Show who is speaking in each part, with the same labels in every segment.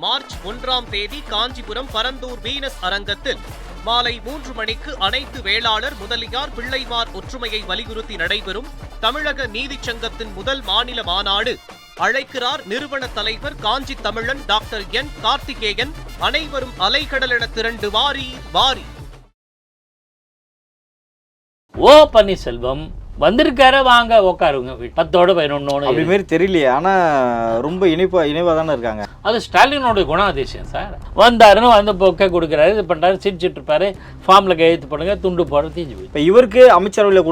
Speaker 1: March 1ஆம் தேதி Kanchipuram Parandur Venus அரங்கத்தில் மாலை 3 மணிக்கு அனைத்து வேளாளர் முதலியார் பிள்ளைமார் ஒற்றுமையை வலியுறுத்தி நடைபெறும் தமிழக நீதிச் சங்கத்தின் முதல் மாநில மாநாடு. அழைக்கிறார் நிறுவன தலைவர் காஞ்சி தமிழன் டாக்டர் என் கார்த்திகேயன். அனைவரும் அலைக்கடலென திரண்டு வாரி வாரி.
Speaker 2: ஓ பன்னீர்செல்வம் வந்திருக்காரு, வாங்க உட்காருங்க. 10-11
Speaker 3: அப்படி மாதிரி தெரியலையே, ஆனா ரொம்ப இனிப்பா தானே இருக்காங்க.
Speaker 2: அது ஸ்டாலினோட குணாதிசயம் சார். வந்தாருன்னு வந்து பொக்கை கொடுக்குறாரு, இது பண்றாரு, சிரிச்சுட்டு இருப்பாரு, ஃபார்ம்ல கையெழுத்து பண்ணுங்க, துண்டு போட தீஞ்சு போய்.
Speaker 3: இப்போ இவருக்கு அமைச்சரவையில்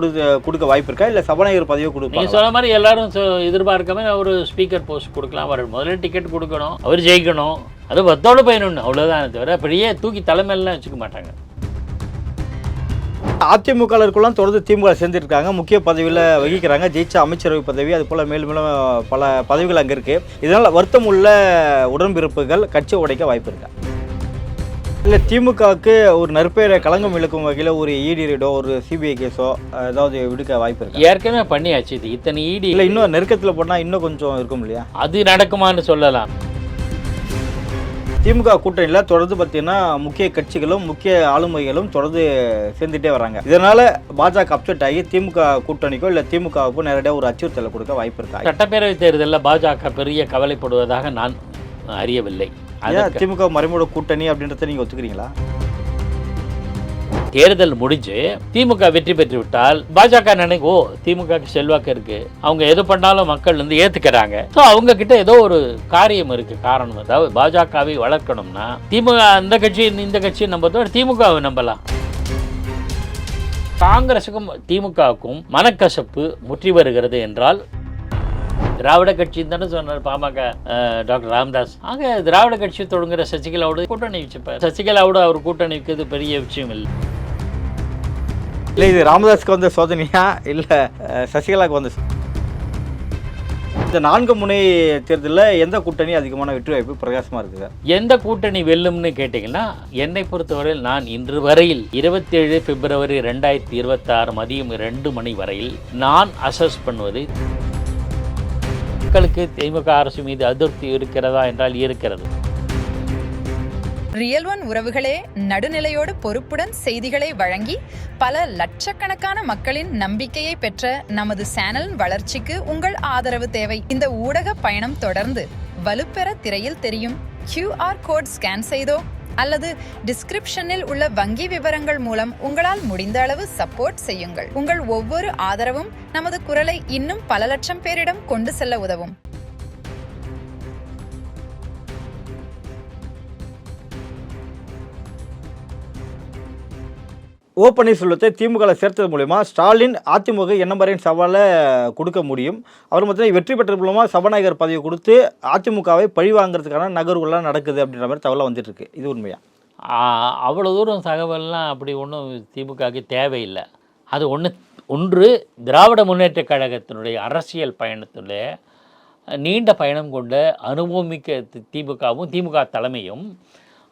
Speaker 3: கொடுக்க வாய்ப்பு இருக்கா, இல்லை சபாநாயகர் பதவியை கொடுக்க?
Speaker 2: நீங்க சொன்ன மாதிரி எல்லாரும் எதிர்பார்க்காம ஒரு ஸ்பீக்கர் போஸ்ட் கொடுக்கலாம். அவர் முதல்ல டிக்கெட் கொடுக்கணும், அவர் ஜெயிக்கணும். அது 10-11 அவ்வளவுதான் தவிர அப்படியே தூக்கி தலைமையிலாம் வச்சுக்க மாட்டாங்க.
Speaker 3: அதிமுகலாம் தொடர்ந்து திமுக சேர்ந்துருக்காங்க, முக்கிய பதவியில் வகிக்கிறாங்க, ஜெயிச்ச அமைச்சரவை பதவி, அது போல் மேலும் மேலும் பல பதவிகள் அங்கே இருக்குது. இதனால் வருத்தம் உள்ள உடன்பிறப்புகள் கட்சி உடைக்க வாய்ப்பு இருக்கா? இல்லை திமுகவுக்கு ஒரு நற்பெயரை களங்கம் இழுக்கும் வகையில் ஒரு இடி ரெய்டோ, ஒரு சிபிஐ கேஸோ ஏதாவது விடுக்க வாய்ப்பு இருக்கு?
Speaker 2: ஏற்கனவே பண்ணியாச்சு. இது இத்தனை இடி
Speaker 3: இல்லை, இன்னும் நெருக்கத்தில் போனால் இன்னும் கொஞ்சம் இருக்கும் இல்லையா?
Speaker 2: அது நடக்குமான்னு சொல்லலாம்.
Speaker 3: திமுக கூட்டணியில் தொடர்ந்து பார்த்தீங்கன்னா முக்கிய கட்சிகளும் முக்கிய ஆளுமைகளும் தொடர்ந்து சேர்ந்துட்டே வராங்க. இதனால பாஜக அப்செட் ஆகி திமுக கூட்டணிக்கோ இல்லை திமுகவுக்கோ நேரடியாக ஒரு அச்சுறுத்தலை கொடுக்க வாய்ப்பு இருக்கா?
Speaker 2: சட்டப்பேரவை தேர்தலில் பாஜக பெரிய கவலைப்படுவதாக நான் அறியவில்லை.
Speaker 3: திமுக மறைமுக கூட்டணி அப்படின்றத நீங்க ஒத்துக்கிறீங்களா?
Speaker 2: தேர்தல் முடிஞ்சு திமுக வெற்றி பெற்று விட்டால் பாஜக நினைக்கோ திமுக செல்வாக்கு இருக்கு, அவங்க எது பண்ணாலும் மக்கள் வந்து ஏத்துக்கிறாங்க. ஸோ அவங்க கிட்ட ஏதோ ஒரு காரியம் இருக்கு. காரணம் அதாவது பாஜகவை வளர்க்கணும்னா திமுக அந்த கட்சி இந்த கட்சியை நம்பத்தோட திமுகவை நம்பலாம். காங்கிரசுக்கும் திமுகவுக்கும் மனக்கசப்பு முற்றி வருகிறது என்றால் திராவிட கட்சி தானே சொன்னார் பாமக டாக்டர் ராமதாஸ். ஆக திராவிட கட்சி தொடங்குற சசிகலாவோட கூட்டணி வச்சுப்பார். சசிகலாவோட அவர் கூட்டணி வைக்கிறது பெரிய விஷயம் இல்லை.
Speaker 3: இல்லை, இது ராமதாஸுக்கு வந்த சோதனையா இல்லை சசிகலாவுக்கு வந்த? இந்த 4 முனை தேர்தலில் எந்த கூட்டணி அதிகமான வெற்றி வாய்ப்பு பிரகாசமாக இருக்குது?
Speaker 2: எந்த கூட்டணி வெல்லும்னு கேட்டிங்கன்னா என்னை பொறுத்தவரையில் நான் இன்று வரையில் 27 பிப்ரவரி 2026 மதியம் 2 மணி வரையில் நான் அசஸ் பண்ணுவது மக்களுக்கு திமுக அரசு மீது அதிருப்தி இருக்கிறதா என்றால் இருக்கிறது.
Speaker 4: ரியல் ஒன் உறவுகளே, நடுநிலையோடு பொறுப்புடன் செய்திகளை வழங்கி பல லட்சக்கணக்கான மக்களின் நம்பிக்கையை பெற்ற நமது சேனல் வளர்ச்சிக்கு உங்கள் ஆதரவு தேவை. இந்த ஊடக பயணம் தொடர்ந்து வலுப்பெற திரையில் தெரியும் QR கோட் ஸ்கேன் செய்தோ அல்லது டிஸ்கிரிப்ஷனில் உள்ள வங்கி விவரங்கள் மூலம் உங்களால் முடிந்த அளவு சப்போர்ட் செய்யுங்கள். உங்கள் ஒவ்வொரு ஆதரவும் நமது குரலை இன்னும் பல லட்சம் பேரிடம் கொண்டு செல்ல உதவும்.
Speaker 3: ஓ பன்னீர்செல்வத்தை திமுக சேர்த்தது மூலமா ஸ்டாலின் அதிமுக என்ன மாதிரியான சவாலை கொடுக்க முடியும்? அவர் மொத்தம் வெற்றி பெற்றது மூலமாக சபாநாயகர் பதவியை கொடுத்து அதிமுகவை பழி வாங்குறதுக்கான நகர்வுகள்லாம் நடக்குது அப்படின்ற மாதிரி தகவலாம் வந்துட்டு இருக்கு. இது உண்மையா?
Speaker 2: அவ்வளோ தூரம் தகவல்லாம் அப்படி ஒன்றும் திமுகவுக்கு தேவையில்லை. அது ஒன்று திராவிட முன்னேற்ற கழகத்தினுடைய அரசியல் பயணத்தினுடைய நீண்ட பயணம் கொண்ட அனுபவமிக்க திமுகவும் திமுக தலைமையும்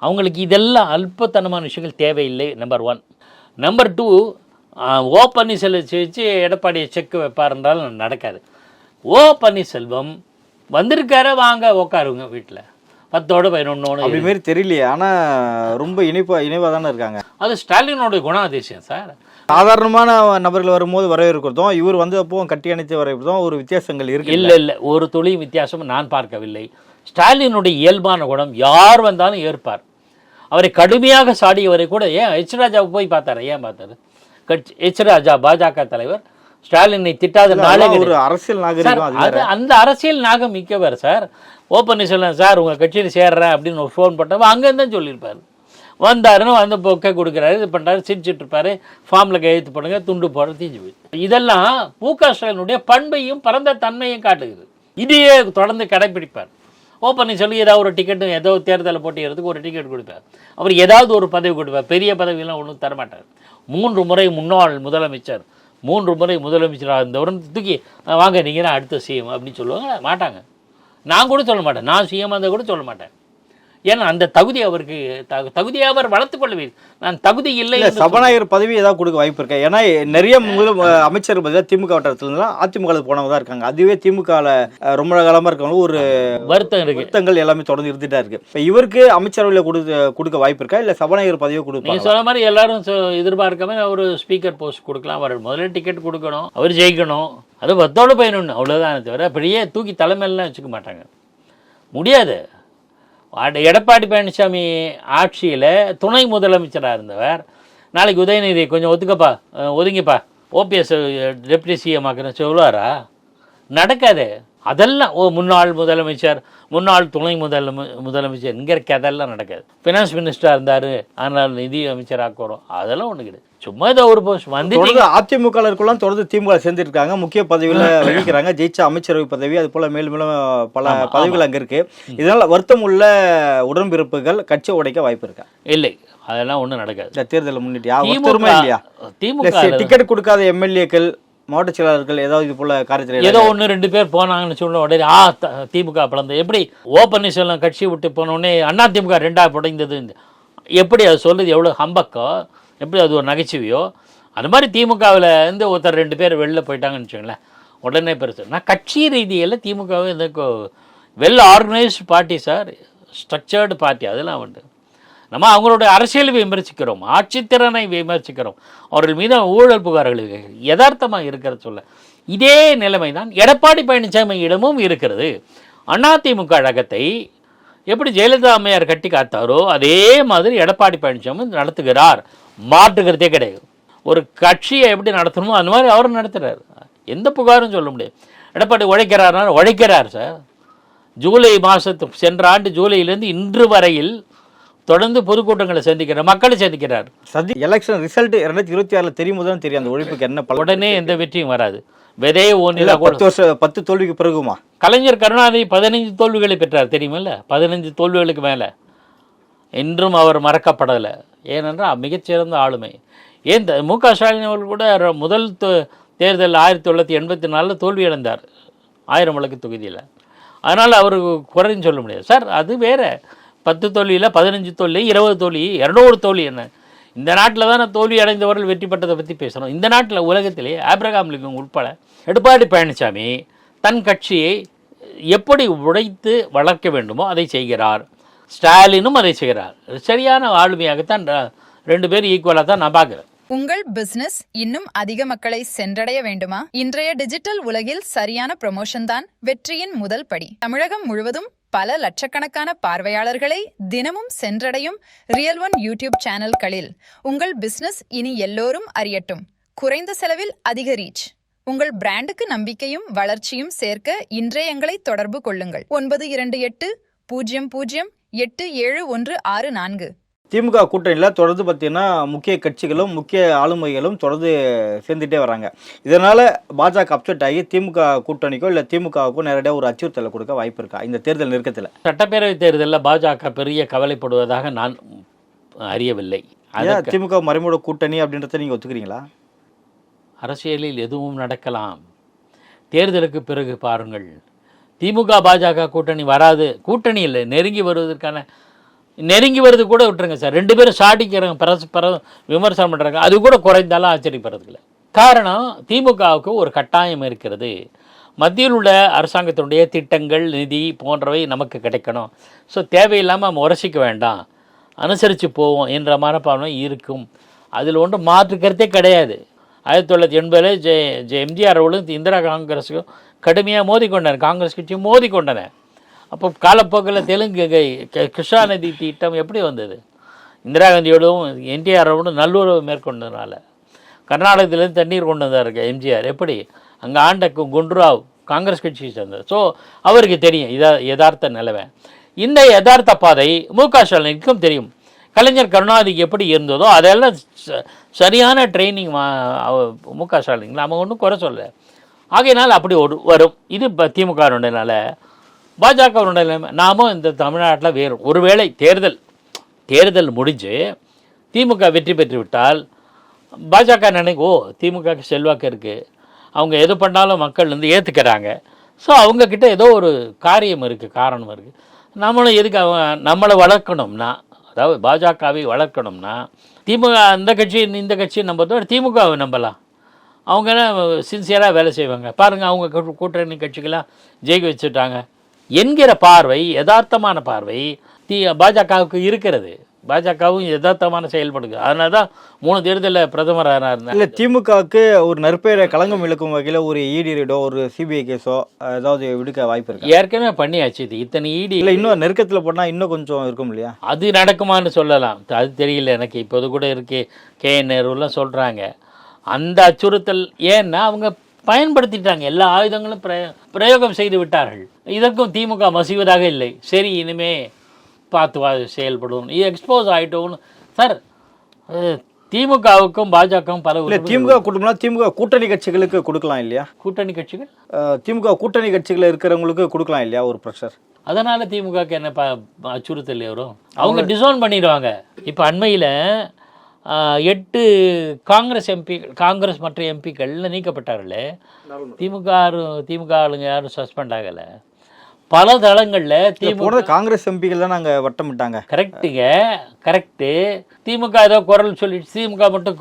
Speaker 2: அவங்களுக்கு இதெல்லாம் அல்பத்தனமான விஷயங்கள் தேவையில்லை. நம்பர் 1. நம்பர் 2, ஓ பன்னீர்செல்வம் வச்சு எடப்பாடியை செக் வைப்பார் என்றாலும் நடக்காது. ஓ பன்னீர்செல்வம் வந்திருக்காரு, வாங்க உட்காருங்க வீட்டில். 10-11
Speaker 3: அப்படி மாதிரி தெரியலையே, ஆனால் ரொம்ப இனிப்பாக தானே இருக்காங்க.
Speaker 2: அது ஸ்டாலினோட குணாதிசயம் சார்.
Speaker 3: சாதாரணமான நபர்கள் வரும்போது வரவேற்கிறதும் இவர் வந்து அப்போ கட்டி அணைத்து வரவேற்பதும் ஒரு வித்தியாசங்கள் இருக்கு.
Speaker 2: இல்லை, ஒரு துளி வித்தியாசம் நான் பார்க்கவில்லை. ஸ்டாலினுடைய இயல்பான குணம் யார் வந்தாலும் ஏற்பார். அவரை கடுமையாக சாடியவரை கூட ஏன் எச் ராஜாவை போய் பார்த்தாரு? ஏன் பார்த்தாரு? எச் ராஜா பாஜக தலைவர் ஸ்டாலினை திட்டாத நாளே
Speaker 3: ஒரு அரசியல் நாகரிகம்.
Speaker 2: அந்த அரசியல் நாகம் மிக்கவர் சார். ஓ பன்னீர்செல்வம் சார் உங்கள் கட்சியில் சேர்றேன் அப்படின்னு ஒரு ஃபோன் போட்டவ அங்கேருந்து தான் சொல்லியிருப்பார். வந்தாருன்னு வந்து பொக்கை கொடுக்குறாரு, இது பண்ணுறாரு, சிரிச்சுட்டு இருப்பாரு, ஃபார்மில் கையெழுத்து பண்ணுங்க, துண்டு போட தீஞ்சு போய். இதெல்லாம் மு.க. ஸ்டாலினுடைய பண்பையும் பரந்த தன்மையும் காட்டுகிறது. இதையே தொடர்ந்து கடைப்பிடிப்பார். ஓ பன்னீர்செல்வம் ஏதாவது ஒரு டிக்கெட்டு ஏதோ தேர்தலில் போட்டிக்கிறதுக்கு ஒரு டிக்கெட் கொடுப்பார். அவர் ஏதாவது ஒரு பதவி கொடுப்பார். பெரிய பதவியெல்லாம் ஒன்றும் தரமாட்டார். 3 முறை முன்னாள் முதலமைச்சர், 3 முறை முதலமைச்சராக இருந்தவரும் தூக்கி வாங்க நீங்கள் தான் அடுத்த சிஎம் அப்படின்னு சொல்லுவாங்க. மாட்டாங்க. நான் கூட சொல்ல மாட்டேன். நான் சிஎம் இருந்தால் கூட சொல்ல மாட்டேன். ஏன்னா அந்த தகுதி அவருக்கு தகுதியை அவர் வளர்த்துக் கொள்ளவே நான் தகுதி இல்லை என்று
Speaker 3: சபாநாயகர் பதவி ஏதாவது கொடுக்க வாய்ப்பு இருக்கா? ஏன்னா நிறைய அமைச்சர் பதிலாக திமுக வட்டாரத்துல அதிமுக போனவங்க தான் இருக்காங்க. அதுவே திமுக ரொம்ப காலமா இருக்கவங்க ஒரு வருத்தங்கள் எல்லாமே தொடர்ந்து இருந்துட்டா இருக்கு. இப்ப இவருக்கு அமைச்சரவையில் கொடுக்க வாய்ப்பு இருக்கா, இல்ல சபாநாயகர் பதவியை கொடுக்க?
Speaker 2: நீங்க சொன்ன மாதிரி எல்லாரும் எதிர்பார்க்காம ஒரு ஸ்பீக்கர் போஸ்ட் கொடுக்கலாம். அவர் முதல்ல டிக்கெட் கொடுக்கணும், அவர் ஜெயிக்கணும், அது வத்தோடு பயணம், அவ்வளவுதான். தவிர அப்படியே தூக்கி தலைமையெல்லாம் வச்சுக்க மாட்டாங்க, முடியாது. எடப்பாடி பழனிசாமி ஆட்சியில் துணை முதலமைச்சராக இருந்தவர் நாளைக்கு உதயநிதி கொஞ்சம் ஒதுங்கிப்பா ஓபிஎஸ் டெப்டி சிஎம் ஆக்குறேன் சொல்லுவாரா? நடக்காது. அதெல்லாம் முன்னாள் முதலமைச்சர் முன்னாள் துணை முதலமைச்சர் இங்கே இருக்க அதெல்லாம் நடக்காது. ஃபினான்ஸ் மினிஸ்டராக இருந்தார், ஆனால் நிதி அமைச்சராக்குறோம், அதெல்லாம் ஒன்று கிடையாது. சும்மா இதை ஒரு போஸ்ட் வந்து
Speaker 3: அதிமுகலாம் தொடர்ந்து திமுக சேர்ந்துருக்காங்க, முக்கிய பதவியில் வகிக்கிறாங்க, ஜெயிச்ச அமைச்சரவை பதவி, அது போல மேலும் மேலும் பல பதவிகள் அங்கே இருக்கு. இதனால வருத்தம் உள்ள உடன்பிறப்புகள் கட்சி உடைக்க வாய்ப்பு இருக்கா?
Speaker 2: இல்லை, அதெல்லாம் ஒன்றும் நடக்காது. இந்த
Speaker 3: தேர்தலில் முன்னிட்டு இல்லையா? திமுக டிக்கெட் கொடுக்காத எம்எல்ஏக்கள் மாவட்ட செயலாளர்கள் ஏதாவது இது போல காரியத்தில்
Speaker 2: ஏதோ 1-2 பேர் போனாங்கன்னு சொன்ன உடனே திமுக பிளந்த எப்படி பன்னீர்செல்வம் கட்சி விட்டு போன உடனே அண்ணா திமுக 2ஆக புடைந்தது, எப்படி அது சொல்றது எவ்வளோ ஹம்பக்கோ, எப்படி அது ஒரு நகைச்சுவையோ, அது மாதிரி திமுகவில் இருந்து ஒருத்தர் 2 பேர் வெளில போயிட்டாங்கன்னு வச்சுக்கோங்களேன், உடனே பெருசு. நான் கட்சி ரீதியில் திமுகவை இந்த well organised party sir, structured party, அதெல்லாம் உண்டு. நம்ம அவங்களுடைய அரசியலை விமர்சிக்கிறோம், ஆட்சித்திறனை விமர்சிக்கிறோம், அவர்கள் மீது ஊழல் புகார்கள் யதார்த்தமாக இருக்கிறது சொல்ல. இதே நிலைமை தான் எடப்பாடி பழனிசாமியிடமும் இருக்கிறது. அதிமுக கழகத்தை எப்படி ஜெயலலிதா அம்மையார் கட்டி காத்தாரோ அதே மாதிரி எடப்பாடி பழனிசாமி நடத்துகிறார், மாற்றுக்கிறதே கிடையாது. ஒரு கட்சியை எப்படி நடத்தணுமோ அந்த மாதிரி அவரும் நடத்துகிறார், எந்த புகாரும் சொல்ல முடியாது. எடப்பாடி உழைக்கிறார் சார். ஜூலை மாதத்து சென்ற ஆண்டு ஜூலையிலேருந்து இன்று வரையில் தொடர்ந்து பொதுக்கூட்டங்களை சந்திக்கிறார், மக்களை சந்திக்கிறார்.
Speaker 3: எலெக்ஷன் ரிசல்ட் 2026 தெரியும் போது தான் தெரியும் அந்த உழைப்புக்கு என்ன.
Speaker 2: உடனே எந்த வெற்றியும் வராது. விதையே
Speaker 3: 10 தோல்விக்கு பிறகுமா?
Speaker 2: கலைஞர் கருணாநிதி 15 தோல்விகளை பெற்றார் தெரியுமில்ல, 15 தோல்விகளுக்கு மேலே. இன்றும் அவர் மறக்கப்படலை, ஏனென்றால் மிகச்சிறந்த ஆளுமை. ஏன் மு.க. ஸ்டாலின் அவர்கள் கூட முதல் தேர்தல் 1984 தோல்வி அடைந்தார் 1000 விளக்கு தொகுதியில். அதனால் அவருக்கு குறைன்னு சொல்ல முடியாது சார். அது வேறு, 10 தோல்வியில் 15 தோல்வி, 20 தோல்வி, 200 தோல்வி என்ன? இந்த நாட்டில் தான் தோல்வி அடைந்தவர்கள் வெற்றி பெற்றதை பற்றி பேசுகிறோம். இந்த நாட்டில் உலகத்திலே ஆப்ரகாம் லிங்கன் உட்பட எடப்பாடி பழனிசாமி தன் கட்சியை எப்படி உடைத்து வளர்க்க வேண்டுமோ அதை செய்கிறார். ஸ்டாலினும் அதை செய்கிறார். சரியான ஆளுமையாகத்தான் 2 பேரும் ஈக்குவலாக தான் நான் பார்க்குறேன்.
Speaker 4: உங்கள் பிசினஸ் இன்னும் அதிக மக்களை சென்றடைய வேண்டுமா? இன்றைய டிஜிட்டல் உலகில் சரியான ப்ரமோஷன் தான் வெற்றியின் முதல் படி. தமிழகம் முழுவதும் பல லட்சக்கணக்கான பார்வையாளர்களை தினமும் சென்றடையும் ரியல் ஒன் யூடியூப் சேனல்களில் உங்கள் பிசினஸ் இனி எல்லோரும் அறியட்டும். குறைந்த செலவில் அதிக ரீச். உங்கள் பிராண்டுக்கு நம்பிக்கையும் வளர்ச்சியும் சேர்க்க இன்றைய எங்களை தொடர்பு கொள்ளுங்கள். 9280087164.
Speaker 3: திமுக கூட்டணியில் தொடர்ந்து பார்த்தீங்கன்னா முக்கிய கட்சிகளும் முக்கிய ஆளுமைகளும் தொடர்ந்து சேர்ந்துட்டே வராங்க. இதனால் பாஜக அப்செட் ஆகி திமுக கூட்டணிக்கோ இல்லை திமுகவுக்கோ நேரடியாக ஒரு அச்சுறுத்தலை கொடுக்க வாய்ப்பு இருக்கா இந்த தேர்தல் நெருக்கத்தில்?
Speaker 2: சட்டப்பேரவை தேர்தலில் பாஜக பெரிய கவலைப்படுவதாக நான் அறியவில்லை.
Speaker 3: திமுக மறைமுக கூட்டணி அப்படின்றத நீங்கள் ஒத்துக்கிறீங்களா?
Speaker 2: அரசியலில் எதுவும் நடக்கலாம். தேர்தலுக்கு பிறகு பாருங்கள், திமுக பாஜக கூட்டணி வராது, கூட்டணி இல்லை, நெருங்கி வருது கூட விட்டுருங்க சார். 2 பேரும் சாடிக்கிறாங்க, பரஸ்பரம் விமர்சனம் பண்ணுறாங்க, அது கூட குறைந்தாலும் ஆச்சரியப்படுறதுல. காரணம், திமுகவுக்கு ஒரு கட்டாயம் இருக்கிறது. மத்தியில் உள்ள அரசாங்கத்தினுடைய திட்டங்கள் நிதி போன்றவை நமக்கு கிடைக்கணும். ஸோ தேவையில்லாமல் நம்ம உரசிக்க வேண்டாம், அனுசரித்து போவோம் என்ற மனப்பான்மை இருக்கும். அதில் ஒன்றும் மாற்றுக்கிறதே கிடையாது. 1980 எம்ஜிஆர் அவர்களும் இந்திரா காங்கிரஸுக்கும் கடுமையாக மோதிக்கொண்டனர், காங்கிரஸ் கட்சியும் மோதிக்கொண்டன. அப்போ காலப்போக்கில் தெலுங்கு கிருஷ்ணா நதி திட்டம் எப்படி வந்தது? இந்திரா காந்தியோடும் என்டிஆரோடும் நல்லுறவு மேற்கொண்டதுனால. கர்நாடகத்திலேருந்து தண்ணீர் கொண்டு வந்தார் எம்ஜிஆர். எப்படி அங்கே ஆண்ட குண்டுராவ் காங்கிரஸ் கட்சியை சேர்ந்தது. ஸோ அவருக்கு தெரியும் யதார்த்த நிலவை. இந்த யதார்த்த பாதை மு.க. ஸ்டாலினுக்கும் தெரியும். கலைஞர் கருணாநிதிக்கு எப்படி இருந்ததோ அதெல்லாம் சரியான ட்ரைனிங் மு.க. ஸ்டாலின், நம்ம ஒன்றும் குறை சொல்ல. ஆகையினால் அப்படி வரும். இது திமுகனுடையனால. பாஜகவுடைய நிலைமை நாமும் இந்த தமிழ்நாட்டில் வேறு ஒருவேளை தேர்தல் முடிஞ்சு திமுக வெற்றி பெற்று விட்டால் பாஜக திமுகக்கு செல்வாக்கு இருக்குது, அவங்க எது பண்ணாலும் மக்கள் வந்து ஏற்றுக்கிறாங்க. ஸோ அவங்கக்கிட்ட ஏதோ ஒரு காரியம் இருக்குது, காரணம் இருக்குது. நம்மளும் எதுக்கு நம்மளை வளர்க்கணும்னா, அதாவது பாஜகவை வளர்க்கணும்னா திமுக அந்த கட்சி இந்த கட்சி நம்புறதோட திமுகவை நம்பலாம். அவங்க சின்சியராக வேலை செய்வாங்க. பாருங்கள், அவங்க கூட்டணி கட்சிகளாக ஜெயிக்க வச்சுட்டாங்க என்கிற பார்வை, யதார்த்தமான பார்வை பாஜகவுக்கு இருக்கிறது. பாஜகவும் யதார்த்தமான செயல்படுது. அதனால தான் 3 தேர்தலில் பிரதமராக இருந்தார்.
Speaker 3: இல்லை, திமுகவுக்கு ஒரு நற்பெயரை களங்கம் இழுக்கும் வகையில் ஒரு இடி ரெய்டோ ஒரு சிபிஐ கேஸோ ஏதாவது விடுக்க வாய்ப்பு இருக்கு?
Speaker 2: ஏற்கனவே பண்ணியாச்சு. இது இத்தனை இடி
Speaker 3: இல்லை, இன்னும் நெருக்கத்தில் போனால் இன்னும் கொஞ்சம் இருக்கும் இல்லையா?
Speaker 2: அது நடக்குமான்னு சொல்லலாம், அது தெரியல எனக்கு. இப்போது கூட இருக்கு, KN நேருலாம் சொல்கிறாங்க அந்த அச்சுறுத்தல். ஏன்னா அவங்க பயன்படுத்திட்டாங்க, எல்லா ஆயுதங்களும் பிரயோகம் செய்து விட்டார்கள். இதற்கும் திமுக மசிவதாக இல்லை. சரி, இனிமே பார்த்து செயல்படும், எக்ஸ்போஸ் ஆகிட்டோன்னு சார். திமுகவுக்கும் பாஜகவும் பல
Speaker 3: திமுக கொடுக்கலாம், திமுக கூட்டணி கட்சிகளுக்கு கொடுக்கலாம் இல்லையா?
Speaker 2: கூட்டணி கட்சிகள்
Speaker 3: திமுக கூட்டணி கட்சிகள் இருக்கிறவங்களுக்கு கொடுக்கலாம் இல்லையா ஒரு ப்ரெஷர்?
Speaker 2: அதனால திமுகவுக்கு என்ன அச்சுறுத்தல் வரும்? அவங்க டிசோன் பண்ணிடுவாங்க. இப்போ அண்மையில் 8 காங்கிரஸ் காங்கிரஸ் மற்ற எம்பிக்கள் நீக்கப்பட்டார்களே, திமுக ஆளுங்க யாரும் சஸ்பெண்ட் ஆகலை. பல தளங்களில் திமுக
Speaker 3: காங்கிரஸ் எம்பிகள் தான் நாங்கள் வட்டமிட்டாங்க.
Speaker 2: கரெக்டுங்க, கரெக்டு. திமுக ஏதோ குரல் சொல்லிட்டு திமுக மட்டும்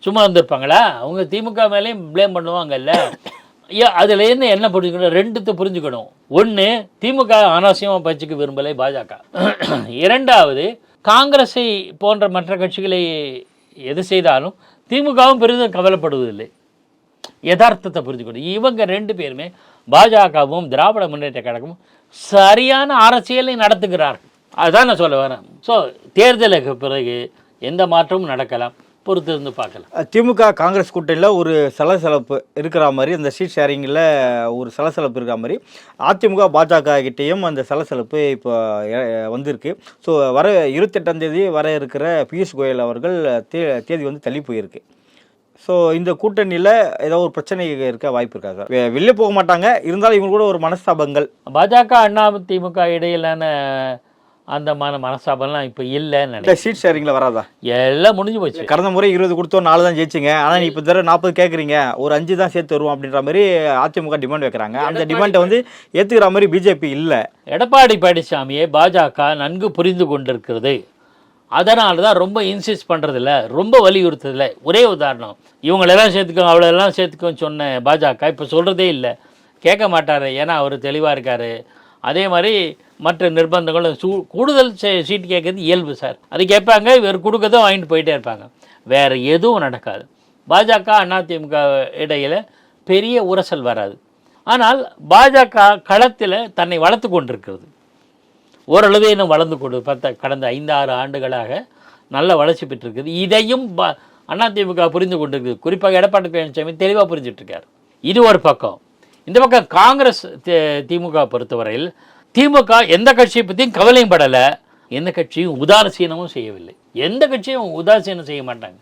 Speaker 2: சும்மா இருந்திருப்பாங்களா? அவங்க திமுக மேலேயும் ப்ளேம் பண்ணுவாங்கல்ல. அதுலேருந்து என்ன புரிஞ்சுக்கணும்? 2 புரிஞ்சுக்கணும். ஒன்று, திமுக அனாவசியமாக பச்சுக்க விரும்பலை பாஜக. 2வது, காங்கிரஸை போன்ற மற்ற கட்சிகளை எது செய்தாலும் திமுகவும் பெரிதும் கவலைப்படுவதில்லை. யதார்த்தத்தை புரிஞ்சுக்கணும். இவங்க 2 பேருமே, பாஜகவும் திராவிட முன்னேற்ற கழகமும் சரியான அரசியலை நடத்துகிறார்கள். அதுதான் நான் சொல்ல வரேன். ஸோ தேர்தலுக்கு பிறகு எந்த மாற்றமும் நடக்கலாம், பொறுத்து இருந்து பார்க்கலாம்.
Speaker 3: திமுக காங்கிரஸ் கூட்டணியில் ஒரு சலசலப்பு இருக்கிற மாதிரி, அந்த சீட் ஷேரிங்கில் ஒரு சலசலப்பு இருக்கிற மாதிரி அதிமுக பாஜக கிட்டேயும் அந்த சலசலப்பு இப்போ வந்திருக்கு. ஸோ வர 28ஆம் தேதி வர இருக்கிற பியூஷ் கோயல் அவர்கள் தேதி வந்து தள்ளி போயிருக்கு. ஸோ இந்த கூட்டணியில் ஏதோ ஒரு பிரச்சனை இருக்க வாய்ப்பு இருக்கா சார்? வெளியே போக மாட்டாங்க, இருந்தாலும் இவங்க கூட ஒரு மனஸ்தாபங்கள்.
Speaker 2: பாஜக அதிமுக இடையிலான அந்த மனஸ்தாபம்லாம் இப்போ இல்லைன்னு நினைக்கிறேன்.
Speaker 3: சீட் ஷேரிங்கில் வராதா?
Speaker 2: எல்லாம் முடிஞ்சு போச்சு.
Speaker 3: கடந்த முறை 20 கொடுத்தோம், 4 தான் ஜெயிச்சிங்க. ஆனால் இப்போ தடவை 40 கேட்குறீங்க, ஒரு 5 தான் சேர்த்து வருவோம் அப்படின்ற மாதிரி அதிமுக டிமாண்ட் வைக்கிறாங்க. அந்த டிமாண்டை வந்து ஏற்றுக்கிற மாதிரி பிஜேபி இல்லை.
Speaker 2: எடப்பாடி பழனிசாமியை பாஜக நன்கு புரிந்து கொண்டிருக்கிறது. அதனால தான் ரொம்ப இன்சிஸ்ட் பண்ணுறதில்ல, ரொம்ப வலியுறுத்துறதில்ல. ஒரே உதாரணம், இவங்களெல்லாம் சேர்த்துக்கோ அவ்வளோெல்லாம் சேர்த்துக்கோன்னு சொன்ன பாஜக இப்போ சொல்கிறதே இல்லை, கேட்க மாட்டார். ஏன்னா அவர் தெளிவாக இருக்கார். அதே மாதிரி மற்ற நிர்பந்தங்களும் கூடுதல் சீட்டு கேட்குறது இயல்பு சார். அது கேட்பாங்க, இவர் கொடுக்கறதும் வாங்கிட்டு போயிட்டே இருப்பாங்க. வேறு எதுவும் நடக்காது. பாஜக அதிமுக இடையில் பெரிய உரசல் வராது. ஆனால் பாஜக களத்தில் தன்னை வளர்த்து கொண்டிருக்கிறது. ஓரளவு இன்னும் வளர்ந்து கொண்டு கடந்த 5-6 ஆண்டுகளாக நல்ல வளர்ச்சி பெற்றிருக்குது. இதையும் அதிமுக புரிந்து கொண்டிருக்குது. குறிப்பாக எடப்பாடி பழனிசாமி தெளிவாக புரிஞ்சிட்ருக்கார். இது ஒரு பக்கம். இந்த பக்கம் காங்கிரஸ் திமுக பொறுத்தவரையில் திமுக எந்த கட்சியை பற்றியும் கவலையும் படலை, எந்த கட்சியும் உதாசீனமும் செய்யவில்லை. எந்த கட்சியும் உதாசீனம் செய்ய மாட்டாங்க.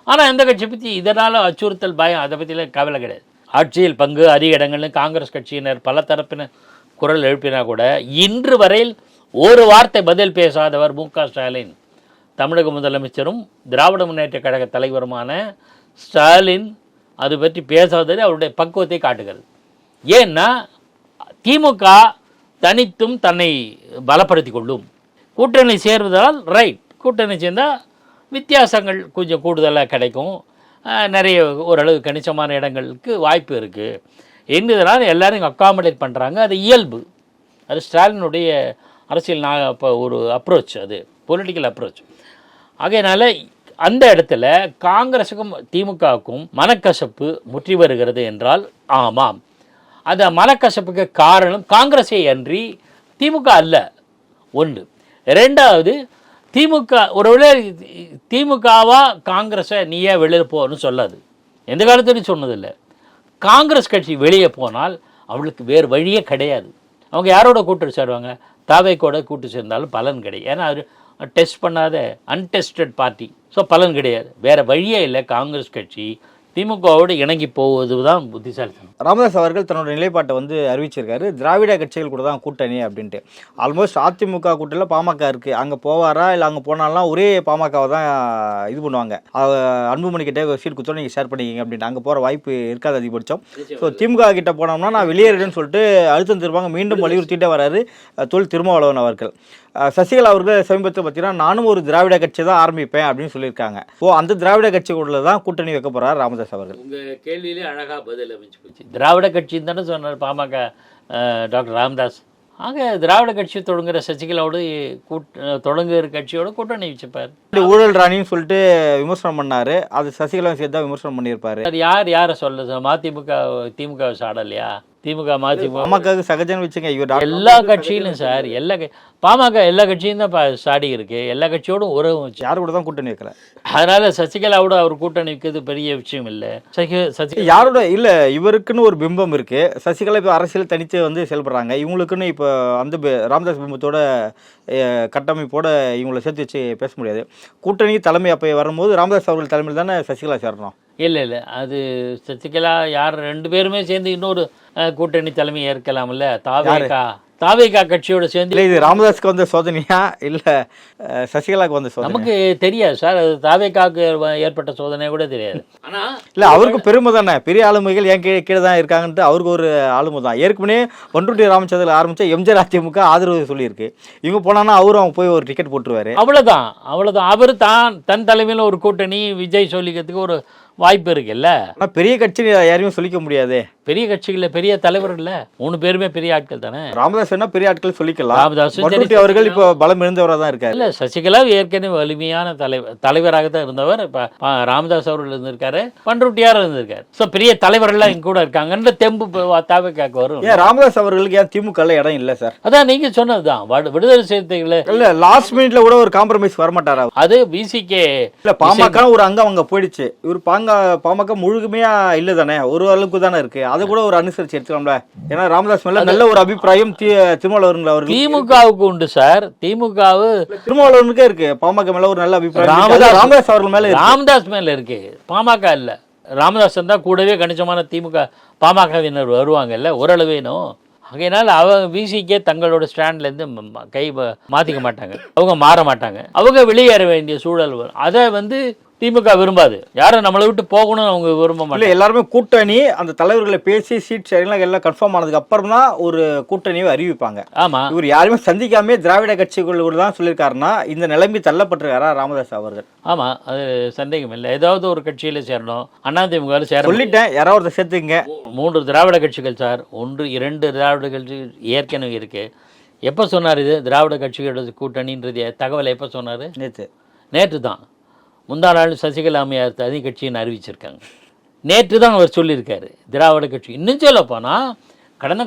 Speaker 2: ஆனால் எந்த கட்சியை பற்றி இதனால் அச்சுறுத்தல், பயம், அதை பற்றிலாம் கவலை கிடையாது. ஆட்சியில் பங்கு அதிக இடங்கள்னு காங்கிரஸ் கட்சியினர் பல தரப்பினர் குரல் எழுப்பினா கூட இன்று வரையில் ஒரு வார்த்தை பதில் பேசாதவர் மு.க. ஸ்டாலின். தமிழக முதலமைச்சரும் திராவிட முன்னேற்ற கழக தலைவருமான ஸ்டாலின் அது பற்றி பேசாதது அவருடைய பக்குவத்தை காட்டுகிறது. ஏன்னா திமுக தனித்தும் தன்னை பலப்படுத்தி கொள்ளும். கூட்டணி சேர்வதால் ரைட், கூட்டணி சேர்ந்தால் வித்தியாசங்கள் கொஞ்சம் கூடுதலாக கிடைக்கும், நிறைய ஓரளவு கணிசமான இடங்களுக்கு வாய்ப்பு இருக்குது என்பதனால் எல்லாரும் அக்காமடேட் பண்ணுறாங்க. அது இயல்பு. அது ஸ்டாலினுடைய அரசியல் இப்போ ஒரு அப்ரோச், அது பொலிட்டிக்கல் அப்ரோச். ஆகையினால அந்த இடத்துல காங்கிரஸுக்கும் திமுகவுக்கும் மனக்கசப்பு முற்றி வருகிறது என்றால் ஆமாம், அந்த மனக்கசப்புக்கு காரணம் காங்கிரஸை அன்றி திமுக அல்ல. ஒன்று. 2வது, திமுக ஒருவேளை திமுகவா காங்கிரஸை நீயே வெளியில் போகணும்னு சொல்லாது, எந்த காலத்துலையும் சொன்னதில்லை. காங்கிரஸ் கட்சி வெளியே போனால் அவளுக்கு வேறு வழியே கிடையாது. அவங்க யாரோட கூட்டு சேருவாங்க? தாவேக்கோட கூட்டு சேர்ந்தாலும் பலன் கிடையாது. ஏன்னா அது டெஸ்ட் பண்ணாத அன்டெஸ்டட் பார்ட்டி. ஸோ பலன் கிடையாது. வேறு வழியே இல்லை காங்கிரஸ் கட்சி திமுகவோடு இணங்கி போவது தான் புத்திசாலித்தனம்.
Speaker 3: ராமதாஸ் அவர்கள் தன்னோட நிலைப்பாட்டை வந்து அறிவிச்சிருக்காரு, திராவிட கட்சிகள் கூட தான் கூட்டணி அப்படின்ட்டு. ஆல்மோஸ்ட் அதிமுக கூட்டணியில் பாமக இருக்குது, அங்கே போவாரா இல்லை அங்கே போனாலாம் ஒரே பாமகவை தான் இது பண்ணுவாங்க. அன்புமணி கிட்டே ஒரு சீட் குத்தோம், நீங்கள் ஷேர் பண்ணிக்கிங்க அப்படின்ட்டு. அங்கே போகிற வாய்ப்பு இருக்காது அதிகபட்சம். ஸோ திமுக கிட்ட போனோம்னா நான் வெளியேறேன்னு சொல்லிட்டு அழுத்தம் திருப்பாங்க, மீண்டும் வலியுறுத்திட்டே வராரு தொல் திருமாவளவன் அவர்கள். சசிகலா அவர்கள் சமீபத்தில் பார்த்தீங்கன்னா நானும் ஒரு திராவிட கட்சி தான் ஆரம்பிப்பேன் அப்படின்னு சொல்லியிருக்காங்க. அந்த திராவிட கட்சிக்குள்ள தான் கூட்டணி வைக்க போறார் ராமதாஸ் அவர்கள்.
Speaker 2: உங்கள் கேள்வியிலே அழகாக பதில் அமைச்சு போச்சு. திராவிட கட்சின்னு தானே சொன்னார் பாமக டாக்டர் ராமதாஸ். ஆக திராவிட கட்சி தொடங்குற சசிகலாவோடு தொடங்குகிற கட்சியோட கூட்டணி வச்சுப்பார்.
Speaker 3: ஊழல் ராணின்னு சொல்லிட்டு விமர்சனம் பண்ணாரு, அது சசிகலா சேர்த்து தான் விமர்சனம் பண்ணியிருப்பாரு.
Speaker 2: அது யாரை சொல்ல மதிமுக திமுக சாடலையா? திமுக
Speaker 3: பாமக சகஜம் வச்சுங்க.
Speaker 2: எல்லா கட்சியிலும் சார் பாமக எல்லா கட்சியும் தான் சாடி இருக்கு, எல்லா கட்சியோடும் உறவு வச்சு
Speaker 3: யாரு கூட தான் கூட்டணி வைக்கல.
Speaker 2: அதனால சசிகலாவோட அவர் கூட்டணி வைக்கிறது பெரிய விஷயம் இல்லை.
Speaker 3: யாரோட இல்ல, இவருக்குன்னு ஒரு பிம்பம் இருக்கு. சசிகலா இப்போ அரசியல் தனித்து வந்து செயல்படுறாங்க. இவங்களுக்குன்னு இப்போ அந்த ராமதாஸ் பிம்பத்தோட கட்டமைப்போட இவங்களை சேர்த்து வச்சு பேச முடியாது. கூட்டணி தலைமை அப்போ வரும்போது ராமதாஸ் அவர்கள் தலைமையில் தானே சசிகலா சேரணும்.
Speaker 2: இல்லை அது சசிகலா யார் 2 பேருமே சேர்ந்து இன்னொரு கூட்டணி தலைமை ஏற்கலாம்ல. தாவேகா கட்சியோட சேர்ந்து.
Speaker 3: இது ராமதாஸ்க்கு வந்த சோதனையா இல்ல சசிகலாவுக்கு வந்த சோதனை
Speaker 2: நமக்கு தெரியாது சார். அது தாவேகாவுக்கு ஏற்பட்ட சோதனை கூட தெரியாது. ஆனா
Speaker 3: இல்ல அவருக்கு பெருமை தானே, பெரிய ஆளுமைகள் ஏன் கீழே தான் இருக்காங்கன்ட்டு அவருக்கு ஒரு ஆளுமை தான். ஏற்கனவே பண்ருட்டி ராமச்சந்திரன் ஆரம்பிச்ச எம்ஜிஆர் அதிமுக ஆதரவு சொல்லியிருக்கு. இவங்க போனான்னா அவரும் அவங்க போய் ஒரு டிக்கெட் போட்டுருவாரு.
Speaker 2: அவ்வளவுதான். அவர் தன் தலைமையில் ஒரு கூட்டணி விஜய் சொல்லிக்கிறதுக்கு ஒரு வாய்ப்பு இருக்குல்ல.
Speaker 3: ஆனால் பெரிய கட்சி யாரையும் சொல்லிக்க முடியாது.
Speaker 2: பெரிய கட்சிகளில் பெரிய தலைவர் இல்ல, 3 பேருமே பெரிய ஆட்கள் தானே.
Speaker 3: ராமதாஸ் என்ன பெரிய ஆட்கள் சொல்லிக்கலாம்.
Speaker 2: ராமதாஸ்
Speaker 3: அவர்கள் இப்போ பலம் இருந்தவராக தான் இருக்காரு.
Speaker 2: இல்ல சசிகலா ஏற்கனவே வலிமையான தலைவராக தான் இருந்தவர். இப்ப ராமதாஸ் அவர்கள் இருந்திருக்காரு, பண்ருட்டியார் இருந்திருக்காரு. ஸோ பெரிய தலைவர்கள் இங்க கூட இருக்காங்கன்ற தெம்பு தாவேகாக்கு வரும்.
Speaker 3: ஏன் ராமதாஸ் அவர்களுக்கு ஏன் திமுக இடம் இல்லை சார்?
Speaker 2: அதான் நீங்க சொன்னதுதான் விடுதலை சிறுத்தைகள்
Speaker 3: இல்ல லாஸ்ட் மினிட்ல கூட ஒரு காம்ப்ரமைஸ் வரமாட்டாரா?
Speaker 2: அது பிசிகே
Speaker 3: இல்ல பாமக ஒரு அங்கம் அங்க போயிடுச்சு. இவர் பாமக முழுமையா இல்ல தானே, ஒரு அளவுக்கு தானே இருக்கு. அதை கூட ஒரு அனுசரிச்சு எடுத்துக்கலாம்ல. ஏன்னா ராமதாஸ் மேல நல்ல ஒரு அபிப்பிராயம் திருமாவளவன் அவர்கள்
Speaker 2: திமுகவுக்கு உண்டு சார்.
Speaker 3: திருமாவளவனுக்கே இருக்கு. பாமக மேல ஒரு நல்ல அபிப்பிராயம் ராமதாஸ் அவர்கள் மேல
Speaker 2: ராமதாஸ் மேல இருக்கு, பாமக இல்ல. ராமதாஸ் தான் கூடவே கணிசமான திமுக பாமகவினர் வருவாங்கல்ல ஓரளவேனும். அதனால அவங்க பிசிக்கே தங்களோட ஸ்டாண்ட்ல இருந்து கை மாத்திக்க மாட்டாங்க, அவங்க மாற மாட்டாங்க, அவங்க வெளியேற வேண்டிய சூழல் வரும். அதை திமுக விரும்பாது. யாரும் நம்மளை விட்டு போகணும்னு அவங்க விரும்ப மாட்டாங்க.
Speaker 3: எல்லாருமே கூட்டணி அந்த தலைவர்களை பேசி சீட் ஷேரிங் எல்லாம் கன்ஃபார்ம் ஆனதுக்கு அப்புறம் தான் ஒரு கூட்டணியை அறிவிப்பாங்க.
Speaker 2: ஆமா, இவர்
Speaker 3: யாருமே சந்திக்காமே திராவிட கட்சிகள் தான் சொல்லியிருக்காருன்னா இந்த நிலைமை தள்ளப்பட்டிருக்காரா ராமதாஸ் அவர்கள்?
Speaker 2: ஆமா, அது சந்தேகம் இல்லை. ஏதாவது ஒரு கட்சியில சேரணும். அதிமுக சேர
Speaker 3: சொல்லிட்டேன், யாராவது சேர்த்துங்க.
Speaker 2: 3 திராவிட கட்சிகள் சார், 1-2 திராவிட கட்சி ஏற்கனவே இருக்கு. எப்போ சொன்னார் இது திராவிட கட்சிகளோட கூட்டணின்றது தகவலை எப்போ சொன்னார்? நேற்று தான். முந்தா நாள் சசிகலா அம்மையார் தனி கட்சின்னு அறிவிச்சிருக்காங்க. நேற்று தான் அவர் சொல்லியிருக்காரு திராவிட கட்சி. இன்னும் சொல்ல போனால் கடந்த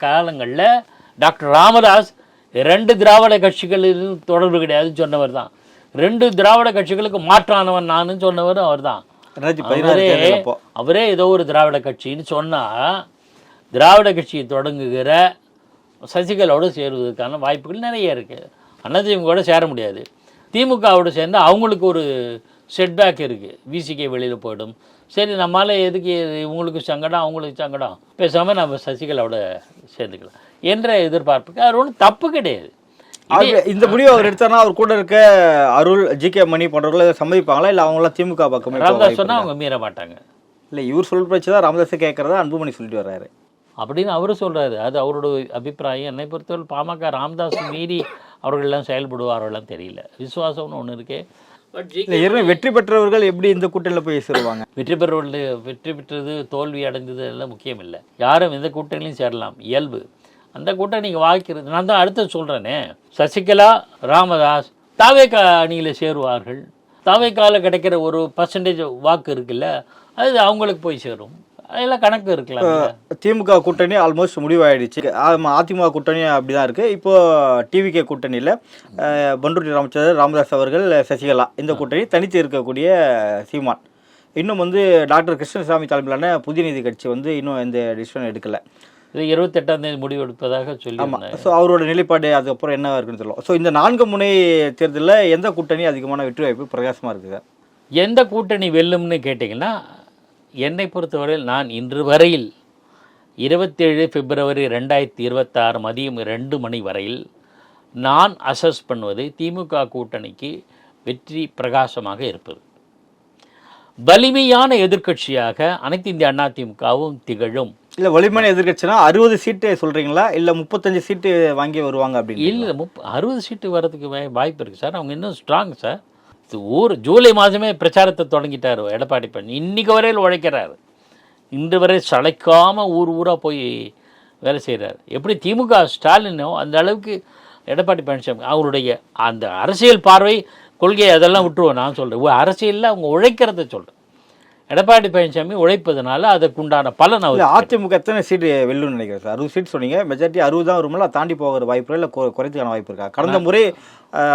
Speaker 2: காலங்களில் டாக்டர் ராமதாஸ் 2 திராவிட கட்சிகளில் தொடர்பு கிடையாதுன்னு சொன்னவர் தான். 2 திராவிட கட்சிகளுக்கு மாற்றானவன் நானுன்னு சொன்னவரும் அவர் தான். அவரே ஏதோ ஒரு திராவிட கட்சின்னு சொன்னால் திராவிட கட்சியை தொடங்குகிற சசிகலாவோடு சேருவதற்கான வாய்ப்புகள் நிறைய இருக்குது. அதிமுகவோட சேர முடியாது. திமுகவோடு சேர்ந்து அவங்களுக்கு ஒரு செட்பேக் இருக்குது. விசிகே வெளியில் போயிடும். சரி, நம்மளால் எதுக்கு இவங்களுக்கு சங்கடம் அவங்களுக்கு சங்கடம், பேசாமல் நம்ம சசிகலாவோட சேர்ந்துக்கலாம் என்ற எதிர்பார்ப்புக்கு அது ஒன்றும் தப்பு கிடையாது.
Speaker 3: இந்த முடிவு அவர் எடுத்தாருன்னா அவர் கூட இருக்க அருள், ஜிகே மணி போன்றவர்களை சம்மதிப்பாங்களா? இல்லை அவங்களாம் திமுக பக்கம்
Speaker 2: ராமதாஸ் சொன்னால் அவங்க மீற மாட்டாங்க.
Speaker 3: இல்லை இவர் சொல்லிச்சு தான் ராமதாஸை கேட்குறதா அன்புமணி சொல்லிட்டு வர்றாரு
Speaker 2: அப்படின்னு அவரும் சொல்கிறாரு. அது அவரோட அபிப்பிராயம். என்னை பொறுத்தவரை பாமக ராமதாஸ் மீறி அவர்களெல்லாம் செயல்படுவார்கள்லாம் தெரியல. விசுவாசம்னு ஒன்று இருக்கே.
Speaker 3: வெற்றி பெற்றவர்கள் எப்படி இந்த கூட்டணியில் போய் சேருவாங்க?
Speaker 2: வெற்றி பெற்றது தோல்வி அடைந்தது எல்லாம் முக்கியம் இல்லை. யாரும் எந்த கூட்டணிலையும் சேரலாம், இயல்பு. அந்த கூட்டணி நீங்கள் வாய்க்கிறது. நான் தான் அடுத்து சொல்கிறேனே, சசிகலா ராமதாஸ் தாவேகா அணியில் சேருவார்கள். தாவேகாவில் கிடைக்கிற ஒரு % வாக்கு இருக்குல்ல, அது அவங்களுக்கு போய் சேரும். அதெல்லாம் கணக்கு இருக்கலாம்.
Speaker 3: திமுக கூட்டணி ஆல்மோஸ்ட் முடிவாயிடுச்சு. அதிமுக கூட்டணி அப்படிதான் இருக்கு. இப்போ டிவிகே கூட்டணியில் பண்ருட்டி ராமதாஸ் அவர்கள், சசிகலா இந்த கூட்டணி தனித்து இருக்கக்கூடிய சீமான். இன்னும் டாக்டர் கிருஷ்ணசாமி தலைமையிலான புதிய நீதி கட்சி இன்னும் எந்த டிசிஷன் எடுக்கல.
Speaker 2: இது 28ஆம் தேதி முடிவு எடுப்பதாக சொல்லி.
Speaker 3: ஆமாம். ஸோ அவரோட நிலைப்பாடு அதுக்கப்புறம் என்ன இருக்குன்னு சொல்லலாம். ஸோ இந்த 4 முனை தேர்தலில் எந்த கூட்டணி அதிகமான வெற்றி வாய்ப்பு பிரகாசமாக இருக்குது?
Speaker 2: எந்த கூட்டணி வெல்லும்னு கேட்டிங்கன்னா என்னை பொறுத்தவரையில் நான் இன்று வரையில் 27 பிப்ரவரி 2026 மதியம் 2 மணி வரையில் நான் அசஸ் பண்ணுவது திமுக கூட்டணிக்கு வெற்றி பிரகாசமாக இருப்பது. வலிமையான எதிர்க்கட்சியாக அனைத்து இந்திய அண்ணா திமுகவும் திகழும்.
Speaker 3: இல்லை வலிமையான எதிர்க்கட்சினா 60 சீட்டு சொல்கிறீங்களா இல்லை 35 சீட்டு வாங்கி வருவாங்க அப்படின்னு?
Speaker 2: இல்லை 60 சீட்டு வர்றதுக்கு வாய்ப்பு இருக்குது சார். அவங்க இன்னும் ஸ்ட்ராங் சார். ஜூலை மாதமே பிரச்சாரத்தை தொடங்கிட்டார் எடப்பாடி பழனிசாமி. இன்றைக்கு வரையில் உழைக்கிறார். இன்று வரை சளைக்காமல் ஊர் ஊராக போய் வேலை செய்கிறார். எப்படி திமுக ஸ்டாலினோ அந்த அளவுக்கு எடப்பாடி பழனிசாமி அவருடைய அந்த அரசியல் பார்வை கொள்கை அதெல்லாம் விட்டுருவோம். நான் சொல்கிறேன் அரசியலில் அவங்க உழைக்கிறத சொல்கிறேன். எடப்பாடி பழனிசாமி உழைப்பதனால அதற்குண்டான பலன் அவர்.
Speaker 3: அதிமுக எத்தனை சீட்டு வெல்லுன்னு நினைக்கிறேன் சார்? 60 சீட் சொன்னீங்க, மெஜாரிட்டி 60 தான் வரும்போது தாண்டி போகிற வாய்ப்பு இல்லை, குறைத்துக்கான வாய்ப்பு இருக்கா? கடந்த முறை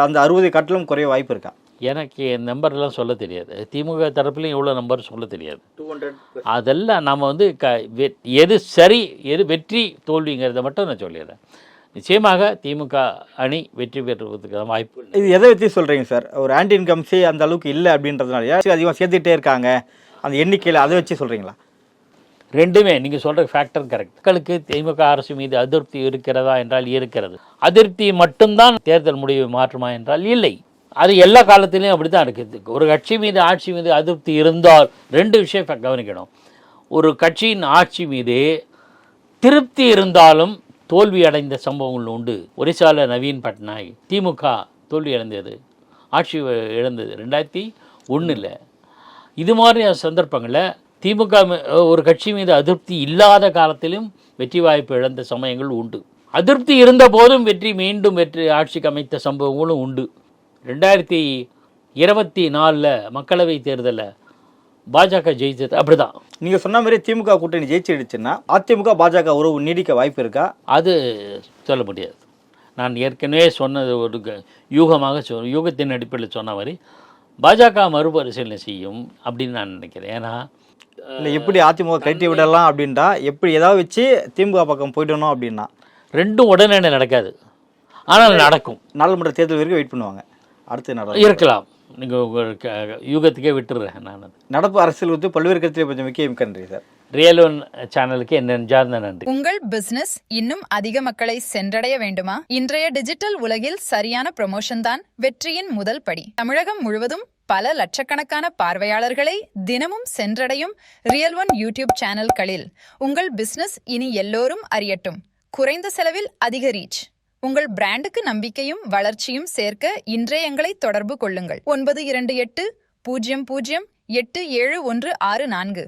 Speaker 3: அந்த 60 காட்டிலும் குறைய வாய்ப்பு இருக்கா?
Speaker 2: எனக்கு நம்பர்லாம் சொல்ல தெரியாது. திமுக தரப்புலையும் எவ்வளோ நம்பர் சொல்ல தெரியாது. அதெல்லாம் நம்ம வந்து எது சரி எது வெற்றி தோல்விங்கிறத மட்டும் நான் சொல்லிடுறேன். நிச்சயமாக திமுக அணி வெற்றி பெறுவதற்கான வாய்ப்பு.
Speaker 3: இது எதை வச்சு சொல்கிறீங்க சார்? ஒரு ஆன்டி இன்கம்ஸே அந்த அளவுக்கு இல்லை அப்படின்றதுனால அதிகமாக சேர்த்துட்டே இருக்காங்க அந்த எண்ணிக்கையில், அதை வச்சு சொல்கிறீங்களா?
Speaker 2: ரெண்டுமே நீங்கள் சொல்கிற ஃபேக்டர் கரெக்ட். மக்களுக்கு திமுக அரசு மீது அதிருப்தி இருக்கிறதா என்றால் இருக்கிறது. அதிருப்தி மட்டும்தான் தேர்தல் முடிவை மாற்றுமா என்றால் இல்லை. அது எல்லா காலத்திலையும் அப்படி தான் இருக்குது. ஒரு கட்சி மீது ஆட்சி மீது அதிருப்தி இருந்தால் 2 விஷயம் கவனிக்கணும். ஒரு கட்சியின் ஆட்சி மீது திருப்தி இருந்தாலும் தோல்வி அடைந்த சம்பவங்கள் உண்டு. ஒரிசாவில் நவீன் பட்நாயக் திமுக தோல்வி அடைந்தது, ஆட்சி இழந்தது 2001. இது மாதிரி சந்தர்ப்பங்களில் திமுக ஒரு கட்சி மீது அதிருப்தி இல்லாத காலத்திலும் வெற்றி வாய்ப்பு இழந்த சமயங்கள் உண்டு. அதிருப்தி இருந்த போதும் மீண்டும் வெற்றி ஆட்சிக்கு அமைத்த சம்பவங்களும் உண்டு. 2024 மக்களவை தேர்தலில் பாஜக ஜெயிச்சது அப்படிதான்.
Speaker 3: நீங்கள் சொன்ன மாதிரி திமுக கூட்டணி ஜெயிச்சிடுச்சுன்னா அதிமுக பாஜக உறவு நீடிக்க வாய்ப்பு இருக்கா?
Speaker 2: அது சொல்ல முடியாது. நான் ஏற்கனவே சொன்னது ஒரு யூகமாக யூகத்தின் அடிப்படையில் சொன்ன மாதிரி பாஜக மறுபரிசீலனை செய்யும் அப்படின்னு நான் நினைக்கிறேன். ஏன்னா
Speaker 3: இல்லை எப்படி அதிமுக கட்டி விடலாம் அப்படின்ட்டா எப்படி ஏதாவது வச்சு திமுக பக்கம் போயிடணும் அப்படின்னா
Speaker 2: ரெண்டும் உடனே நடக்காது, ஆனால் நடக்கும்.
Speaker 3: நாடாளுமன்ற தேர்தல் வரைக்கும் வெயிட் பண்ணுவாங்க. அடுத்து
Speaker 2: இருக்கலாம். நீங்கள் யூகத்துக்கே விட்டுறேன். நான்
Speaker 3: நடப்பு அரசியல் வந்து பல்வேறு கருத்தில் கொஞ்சம் மிக்க நன்றி சார்.
Speaker 2: ரியல் ஒன் சேனலுக்கு என்ன நெஞ்சார்ந்த நன்றி.
Speaker 4: உங்கள் பிசினஸ் இன்னும் அதிக மக்களை சென்றடைய வேண்டுமா? இன்றைய டிஜிட்டல் உலகில் சரியான ப்ரமோஷன் தான் வெற்றியின் முதல் படி. தமிழகம் முழுவதும் பல லட்சக்கணக்கான பார்வையாளர்களை தினமும் சென்றடையும் ரியல் ஒன் யூடியூப் சேனல்களில் உங்கள் பிசினஸ் இனி எல்லோரும் அறியட்டும். குறைந்த செலவில் அதிக ரீச். உங்கள் பிராண்டுக்கு நம்பிக்கையும் வளர்ச்சியும் சேர்க்க இன்றே எங்களை தொடர்பு கொள்ளுங்கள். 928 00 87 164.